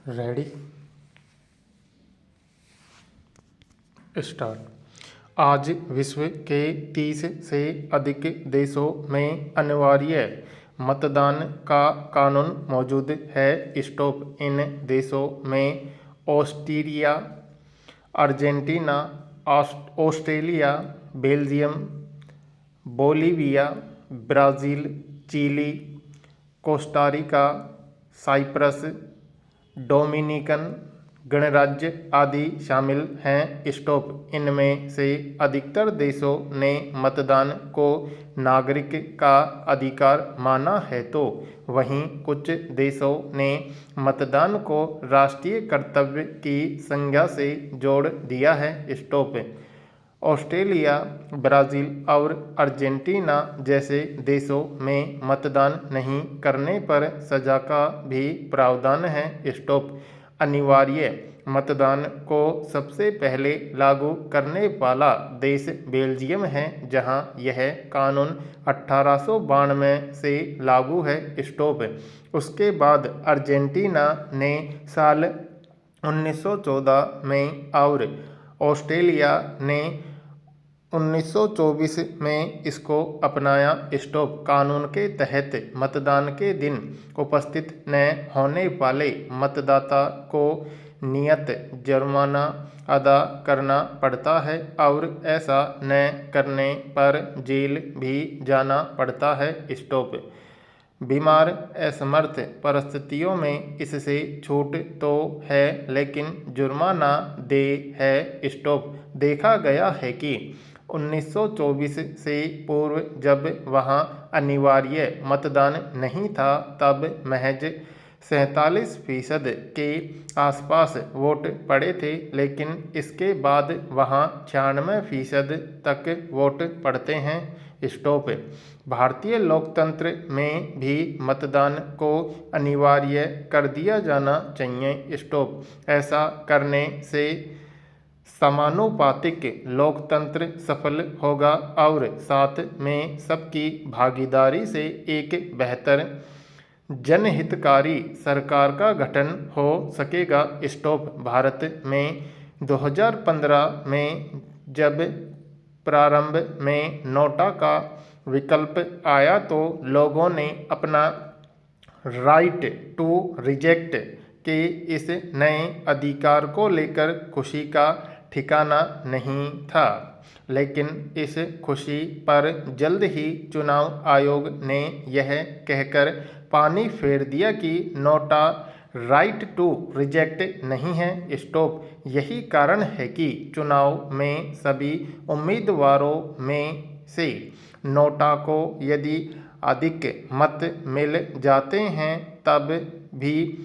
Ready start. आज विश्व के 30 से अधिक देशों में अनिवार्य मतदान का कानून मौजूद है। स्टॉप। इन देशों में Austria, Argentina, Australia, Belgium, Bolivia, Brazil, Chile, Costa Rica, Cyprus, Dominican गणराज्य आदि शामिल हैं। स्टॉप। इनमें से अधिकतर देशों ने मतदान को नागरिक का अधिकार माना है, तो वहीं कुछ देशों ने मतदान को राष्ट्रीय कर्तव्य की संज्ञा से जोड़ दिया है। स्टॉप। ऑस्ट्रेलिया, ब्राज़ील और अर्जेंटीना जैसे देशों में मतदान नहीं करने पर सजा का भी प्रावधान है। स्टॉप। अनिवार्य मतदान को सबसे पहले लागू करने वाला देश बेल्जियम है, जहां यह कानून 1892 से लागू है। स्टॉप। उसके बाद अर्जेंटीना ने साल 1914 में और ऑस्ट्रेलिया ने 1924 में इसको अपनाया। स्टॉप। कानून के तहत मतदान के दिन उपस्थित न होने वाले मतदाता को नियत जुर्माना अदा करना पड़ता है और ऐसा न करने पर जेल भी जाना पड़ता है। स्टॉप। बीमार असमर्थ परिस्थितियों में इससे छूट तो है, लेकिन जुर्माना दे है। स्टॉप। देखा गया है कि 1924 से पूर्व जब वहां अनिवार्य मतदान नहीं था, तब महज 47% के आसपास वोट पड़े थे, लेकिन इसके बाद वहां 96% तक वोट पड़ते हैं। स्टॉप। भारतीय लोकतंत्र में भी मतदान को अनिवार्य कर दिया जाना चाहिए। स्टॉप। ऐसा करने से समानुपातिक लोकतंत्र सफल होगा और साथ में सबकी भागीदारी से एक बेहतर जनहितकारी सरकार का गठन हो सकेगा। स्टॉप। भारत में 2015 में जब प्रारंभ में नोटा का विकल्प आया, तो लोगों ने अपना राइट टू रिजेक्ट के इस नए अधिकार को लेकर खुशी का ठिकाना नहीं था, लेकिन इस खुशी पर जल्द ही चुनाव आयोग ने यह कहकर पानी फेर दिया कि नोटा राइट टू रिजेक्ट नहीं है। स्टॉप। यही कारण है कि चुनाव में सभी उम्मीदवारों में से नोटा को यदि अधिक मत मिल जाते हैं, तब भी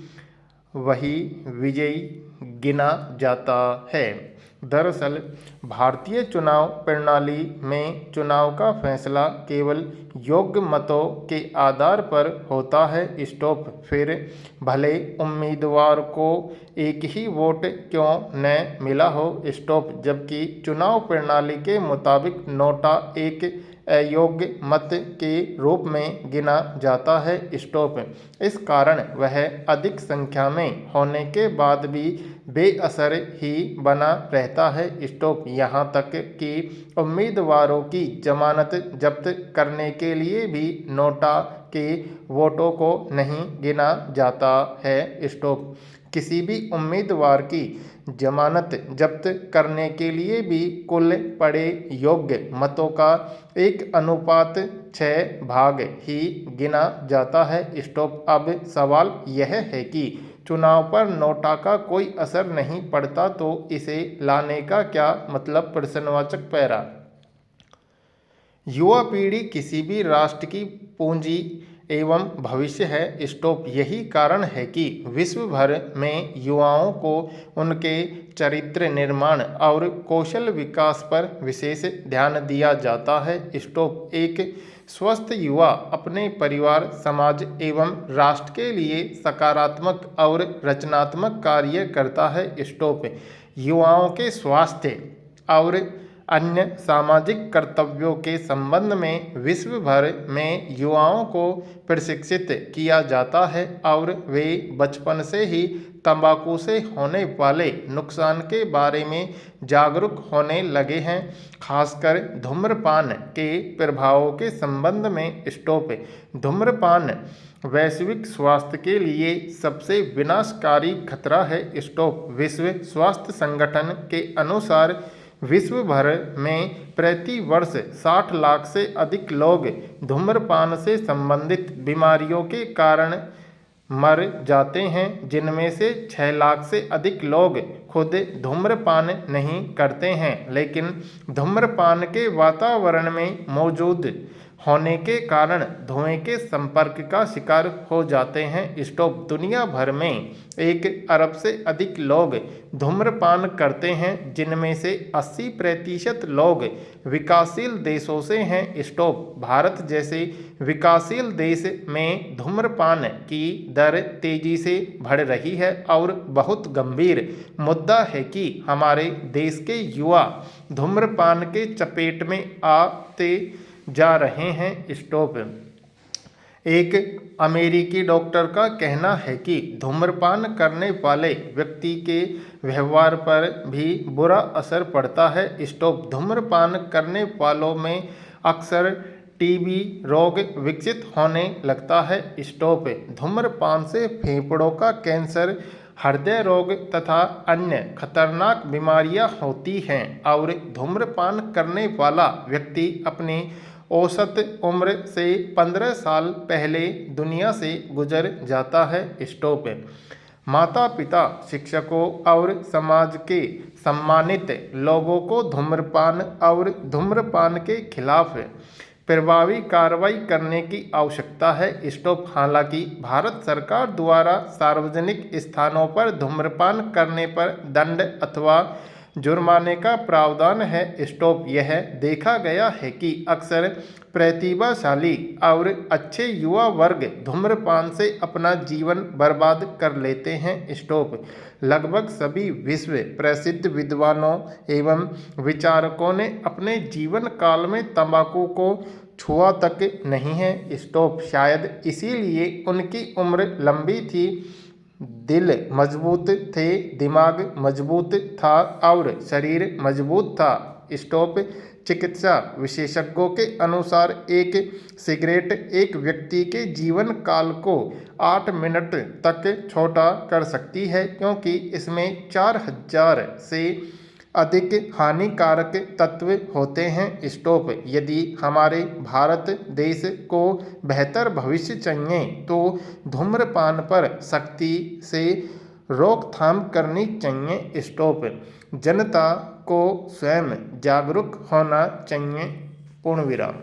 वही विजयी गिना जाता है। दरअसल भारतीय चुनाव प्रणाली में चुनाव का फैसला केवल योग्य मतों के आधार पर होता है। स्टॉप। फिर भले उम्मीदवार को एक ही वोट क्यों न मिला हो। स्टॉप। जबकि चुनाव प्रणाली के मुताबिक नोटा एक अयोग्य मत के रूप में गिना जाता है। स्टॉप। इस कारण वह अधिक संख्या में होने के बाद भी बेअसर ही बना रहता है। स्टॉप। यहाँ तक कि उम्मीदवारों की जमानत जब्त करने के लिए भी नोटा के वोटों को नहीं गिना जाता है। स्टॉप। किसी भी उम्मीदवार की जमानत जब्त करने के लिए भी कुल पड़े योग्य मतों का 1:6 ही गिना जाता है। स्टॉप। अब सवाल यह है कि चुनाव पर नोटा का कोई असर नहीं पड़ता, तो इसे लाने का क्या मतलब। प्रश्नवाचक पैरा। युवा पीढ़ी किसी भी राष्ट्र की पूंजी एवं भविष्य है। स्टॉप। यही कारण है कि विश्व भर में युवाओं को उनके चरित्र निर्माण और कौशल विकास पर विशेष ध्यान दिया जाता है। स्टॉप। एक स्वस्थ युवा अपने परिवार, समाज एवं राष्ट्र के लिए सकारात्मक और रचनात्मक कार्य करता है। स्टॉप। युवाओं के स्वास्थ्य और अन्य सामाजिक कर्तव्यों के संबंध में विश्व भर में युवाओं को प्रशिक्षित किया जाता है और वे बचपन से ही तंबाकू से होने वाले नुकसान के बारे में जागरूक होने लगे हैं। खासकर धूम्रपान के प्रभावों के संबंध में स्टॉप धूम्रपान वैश्विक स्वास्थ्य के लिए सबसे विनाशकारी खतरा है। स्टॉप विश्व स्वास्थ्य संगठन के अनुसार विश्व भर में प्रति वर्ष 60 लाख से अधिक लोग धूम्रपान से संबंधित बीमारियों के कारण मर जाते हैं, जिनमें से 6 लाख से अधिक लोग खुद धूम्रपान नहीं करते हैं लेकिन धूम्रपान के वातावरण में मौजूद होने के कारण धुएं के संपर्क का शिकार हो जाते हैं। स्टॉप दुनिया भर में 1 अरब से अधिक लोग धूम्रपान करते हैं, जिनमें से 80% लोग विकासशील देशों से हैं। स्टॉप भारत जैसे विकासशील देश में धूम्रपान की दर तेजी से बढ़ रही है और बहुत गंभीर मुद्दा है कि हमारे देश के युवा धूम्रपान के चपेट में आते जा रहे हैं। स्टॉप एक अमेरिकी डॉक्टर का कहना है कि धूम्रपान करने वाले व्यक्ति के व्यवहार पर भी बुरा असर पड़ता है। स्टॉप धूम्रपान करने वालों में अक्सर टीबी रोग विकसित होने लगता है। स्टॉप धूम्रपान से फेफड़ों का कैंसर, हृदय रोग तथा अन्य खतरनाक बीमारियां होती हैं और धूम्रपान करने वाला व्यक्ति अपनी औसत उम्र से 15 साल पहले दुनिया से गुजर जाता है। स्टॉप माता पिता, शिक्षकों और समाज के सम्मानित लोगों को धूम्रपान और धूम्रपान के खिलाफ प्रभावी कार्रवाई करने की आवश्यकता है। स्टॉप हालांकि भारत सरकार द्वारा सार्वजनिक स्थानों पर धूम्रपान करने पर दंड अथवा जुर्माने का प्रावधान है। स्टॉप यह देखा गया है कि अक्सर प्रतिभाशाली और अच्छे युवा वर्ग धूम्रपान से अपना जीवन बर्बाद कर लेते हैं। स्टॉप लगभग सभी विश्व प्रसिद्ध विद्वानों एवं विचारकों ने अपने जीवन काल में तंबाकू को छुआ तक नहीं है। स्टॉप शायद इसीलिए उनकी उम्र लंबी थी, दिल मजबूत थे, दिमाग मजबूत था और शरीर मजबूत था। स्टॉप चिकित्सा विशेषज्ञों के अनुसार एक सिगरेट एक व्यक्ति के जीवन काल को 8 मिनट तक छोटा कर सकती है, क्योंकि इसमें 4000 से अधिक हानिकारक तत्व होते हैं। स्टॉप यदि हमारे भारत देश को बेहतर भविष्य चाहिए तो धूम्रपान पर सख्ती से रोकथाम करनी चाहिए। स्टॉप जनता को स्वयं जागरूक होना चाहिए। पूर्ण विराम।